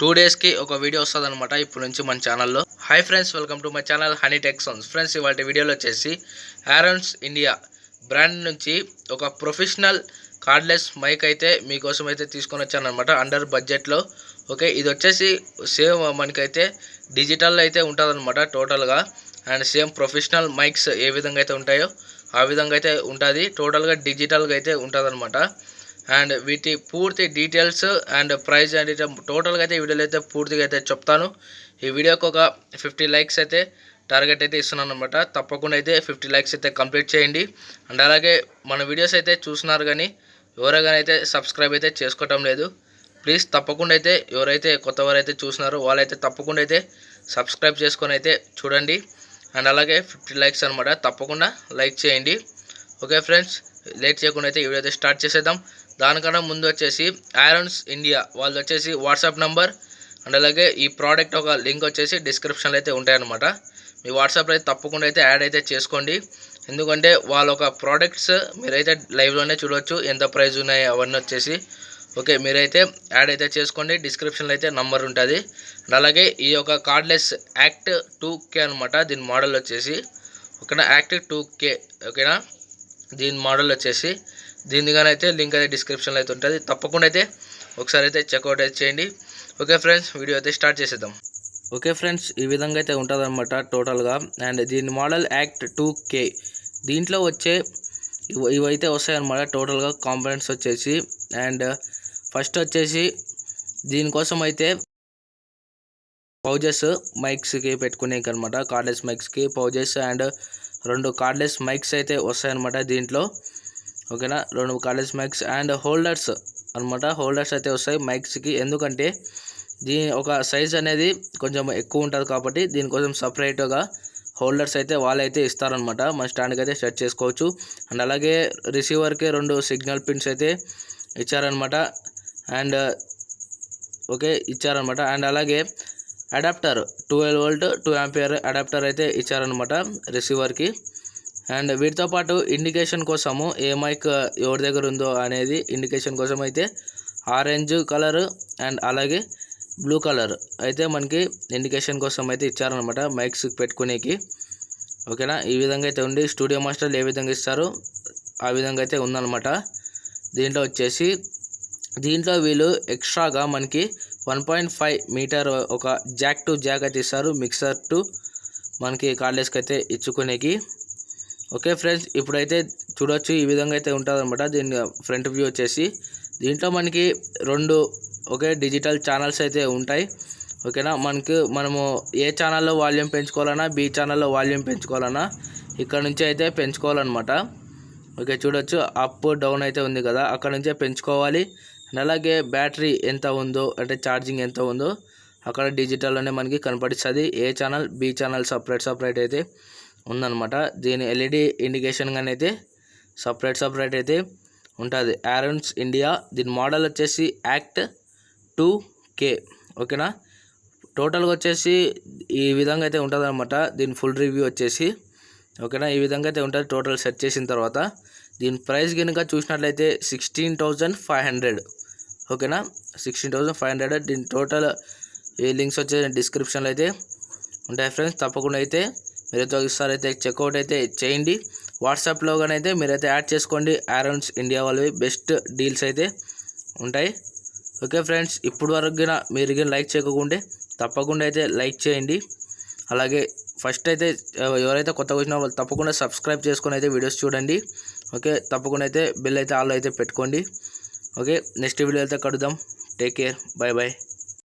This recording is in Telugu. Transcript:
2 డేస్కి ఒక వీడియో వస్తుందన్నమాట ఇప్పుడు నుంచి మన ఛానల్లో. Hi friends, welcome to my channel honey tech sounds. Friends, ఇవాళ వీడియోలో వచ్చేసి ఆరోన్స్ ఇండియా బ్రాండ్ నుంచి ఒక ప్రొఫెషనల్ కార్డ్లెస్ మైక్ అయితే మీకోసం అయితే తీసుకొని వచ్చాను అనమాట, అండర్ బడ్జెట్లో. ఓకే, ఇది వచ్చేసి సేమ్ మనకైతే డిజిటల్ అయితే ఉంటుందన్నమాట టోటల్గా. అండ్ సేమ్ ప్రొఫెషనల్ మైక్స్ ఏ విధంగా అయితే ఉంటాయో ఆ విధంగా అయితే ఉంటుంది, టోటల్గా డిజిటల్గా అయితే ఉంటుందన్నమాట. అండ్ వీటి పూర్తి డీటెయిల్స్ అండ్ ప్రైస్ అండ్ టోటల్గా అయితే ఈ వీడియోలో అయితే పూర్తిగా అయితే చెప్తాను. ఈ వీడియోకి ఒక 50 లైక్స్ అయితే టార్గెట్ అయితే ఇస్తున్నాను అనమాట. తప్పకుండా అయితే 50 లైక్స్ అయితే కంప్లీట్ చేయండి. అండ్ అలాగే మన వీడియోస్ అయితే చూస్తున్నారు కానీ ఎవరైనా అయితే సబ్స్క్రైబ్ అయితే చేసుకోవటం లేదు. ప్లీజ్ తప్పకుండా అయితే ఎవరైతే కొత్తవారు అయితే చూస్తున్నారో వాళ్ళైతే తప్పకుండా అయితే సబ్స్క్రైబ్ చేసుకొని అయితే చూడండి. అండ్ అలాగే 50 లైక్స్ అనమాట, తప్పకుండా లైక్ చేయండి. ఓకే ఫ్రెండ్స్, లేట్ చేయకుండా అయితే ఈ వీడియో అయితే స్టార్ట్ చేసేద్దాం. దానికన్నా ముందు వచ్చేసి ఆరోన్స్ ఇండియా వాళ్ళు వచ్చేసి వాట్సాప్ నంబర్ అండ్ అలాగే ఈ ప్రోడక్ట్ ఒక లింక్ వచ్చేసి డిస్క్రిప్షన్లో అయితే ఉంటాయన్నమాట. మీ వాట్సాప్లో అయితే తప్పకుండా అయితే యాడ్ అయితే చేసుకోండి. ఎందుకంటే వాళ్ళ ఒక ప్రోడక్ట్స్ మీరైతే లైవ్లోనే చూడవచ్చు ఎంత ప్రైస్ ఉన్నాయి అవన్నీ వచ్చేసి. ఓకే, మీరైతే యాడ్ అయితే చేసుకోండి. డిస్క్రిప్షన్లో అయితే నంబర్ ఉంటుంది. అండ్ అలాగే ఈ యొక్క కార్డ్లెస్ యాక్ట్ 2K అనమాట దీని మోడల్ వచ్చేసి. ఓకేనా, యాక్ట్ 2K. ఓకేనా, దీని మోడల్ వచ్చేసి దీనిగానైతే లింక్ అయితే డిస్క్రిప్షన్లో అయితే ఉంటుంది. తప్పకుండా అయితే ఒకసారి అయితే చెక్అవుట్ అయితే చేయండి. ఓకే ఫ్రెండ్స్, వీడియో అయితే స్టార్ట్ చేసేద్దాం. ఓకే ఫ్రెండ్స్, ఈ విధంగా అయితే ఉంటుంది అనమాట టోటల్గా. అండ్ దీని మోడల్ యాక్ట్ 2K. దీంట్లో వచ్చే ఇవైతే వస్తాయన్నమాట టోటల్గా కాంపోనెంట్స్ వచ్చేసి. అండ్ ఫస్ట్ వచ్చేసి దీనికోసం అయితే పౌజెస్ మైక్స్కి పెట్టుకునేకి అనమాట, కార్డ్లెస్ మైక్స్కి పౌజెస్ అండ్ 2 కార్డ్లెస్ మైక్స్ అయితే వస్తాయన్నమాట దీంట్లో. ఓకేనా, 2 కార్డ్లెస్ మైక్స్ అండ్ హోల్డర్స్ అనమాట. హోల్డర్స్ అయితే వస్తాయి మైక్స్కి, ఎందుకంటే దీని ఒక సైజ్ అనేది కొంచెం ఎక్కువ ఉంటుంది కాబట్టి దీనికోసం సపరేట్గా హోల్డర్స్ అయితే వాళ్ళైతే ఇస్తారనమాట. మన స్టాండ్కి అయితే సెట్ చేసుకోవచ్చు. అండ్ అలాగే రిసీవర్కి 2 సిగ్నల్ పిన్స్ అయితే ఇచ్చారనమాట. అండ్ ఓకే ఇచ్చారనమాట. అండ్ అలాగే అడాప్టర్ 12 వోల్ట్ 2 ఆంపియర్ అడాప్టర్ అయితే ఇచ్చారనమాట రిసీవర్కి. అండ్ వీటితో పాటు ఇండికేషన్ కోసము ఏ మైక్ ఎవరి దగ్గర ఉందో అనేది ఇండికేషన్ కోసం అయితే ఆరెంజ్ కలర్ అండ్ అలాగే బ్లూ కలర్ అయితే మనకి ఇండికేషన్ కోసం అయితే ఇచ్చారనమాట మైక్స్ పెట్టుకునేకి. ఓకేనా, ఈ విధంగా అయితే ఉంది. స్టూడియో మాస్టర్లు ఏ విధంగా ఇస్తారో ఆ విధంగా అయితే ఉందన్నమాట. దీంట్లో వచ్చేసి దీంట్లో వీళ్ళు ఎక్స్ట్రాగా మనకి 1.5 మీటర్ ఒక జాక్ టు జాక్ అయితే ఇస్తారు, మిక్సర్ టు మనకి కార్డ్లెస్కి అయితే ఇచ్చుకునేకి. ఓకే ఫ్రెండ్స్, ఇప్పుడైతే చూడొచ్చు ఈ విధంగా అయితే ఉంటుంది అనమాట దీని ఫ్రంట్ వ్యూ వచ్చేసి. దీంట్లో మనకి 2 ఒకే డిజిటల్ ఛానల్స్ అయితే ఉంటాయి. ఓకేనా, మనము ఏ ఛానల్లో వాల్యూమ్ పెంచుకోవాలన్నా బి ఛానల్లో వాల్యూమ్ పెంచుకోవాలన్నా ఇక్కడ నుంచి అయితే పెంచుకోవాలన్నమాట. ఓకే, చూడొచ్చు అప్ డౌన్ అయితే ఉంది కదా, అక్కడ నుంచే పెంచుకోవాలి. అండ్ అలాగే బ్యాటరీ ఎంత ఉందో అంటే ఛార్జింగ్ ఎంత ఉందో అక్కడ డిజిటల్లోనే మనకి కనపడిస్తుంది. ఏ ఛానల్ బి ఛానల్ సపరేట్ అయితే ఉందన్నమాట. దీని ఎల్ఈడి ఇండికేషన్ కానీ అయితే సపరేట్ అయితే ఉంటుంది. ఆరోన్స్ ఇండియా దీని మోడల్ వచ్చేసి యాక్ట్ 2K. ఓకేనా, టోటల్గా వచ్చేసి ఈ విధంగా అయితే ఉంటుంది అనమాట దీని ఫుల్ రివ్యూ వచ్చేసి. ఓకేనా, ఈ విధంగా అయితే ఉంటుంది టోటల్ సెట్ చేసిన తర్వాత. దీని ప్రైస్ కనుక చూసినట్లయితే 16,500. ఓకేనా, 16,500. దీని టోటల్ ఈ లింక్స్ వచ్చేసి డిస్క్రిప్షన్లో అయితే ఉంటాయి ఫ్రెండ్స్. తప్పకుండా అయితే మీరైతే ఒకసారి అయితే చెక్అవుట్ అయితే చేయండి. వాట్సాప్లో కానీ అయితే మీరైతే యాడ్ చేసుకోండి. ఆరోన్స్ ఇండియా వాళ్ళవి బెస్ట్ డీల్స్ అయితే ఉంటాయి. ఓకే ఫ్రెండ్స్, ఇప్పుడు వరకు మీరు కానీ లైక్ చేయకుంటే తప్పకుండా అయితే లైక్ చేయండి. అలాగే ఫస్ట్ అయితే ఎవరైతే కొత్తగా వచ్చినా వాళ్ళు తప్పకుండా సబ్స్క్రైబ్ చేసుకొని అయితే వీడియోస్ చూడండి. ఓకే, తప్పకుండా అయితే బెల్ అయితే ఆల్లో అయితే పెట్టుకోండి. ఓకే, నెక్స్ట్ వీడియో అయితే కలుద్దాం. Take care, bye bye.